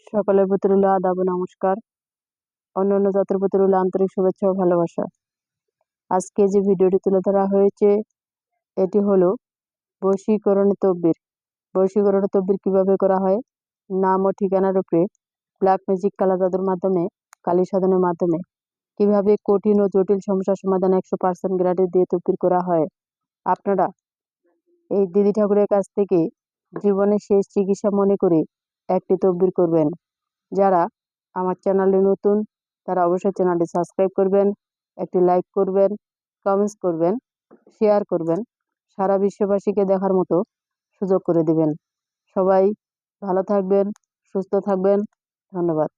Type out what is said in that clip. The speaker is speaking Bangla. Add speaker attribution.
Speaker 1: সকলের প্রতি রইল আদাব ও নমস্কার। অন্যান্য জাতির প্রতি রইল আন্তরিক শুভেচ্ছা ও ভালোবাসা। আজকে যে ভিডিওটি তুলে ধরা হয়েছে এটি হলো বশীকরণ তদবির। বশীকরণ তদবির কিভাবে করা হয়, নাম ও ঠিকানার উপরে ব্ল্যাক ম্যাজিক কালা জাদুর মাধ্যমে, কালী সাধনের মাধ্যমে কিভাবে কঠিন ও জটিল সমস্যার সমাধান 100% গ্যারান্টি দিয়ে তদবির করা হয়। আপনারা এই দিদি ঠাকুরের কাছ থেকে জীবনের শেষ চিকিৎসা মনে করে একটি তদবির করবেন। যারা আমার চ্যানেলে নতুন তারা অবশ্যই চ্যানেলটি সাবস্ক্রাইব করবেন, একটি লাইক করবেন, কমেন্টস করবেন, শেয়ার করবেন, সারা বিশ্ববাসীকে দেখার মতো সুযোগ করে দিবেন। সবাই ভালো থাকবেন, সুস্থ থাকবেন। ধন্যবাদ।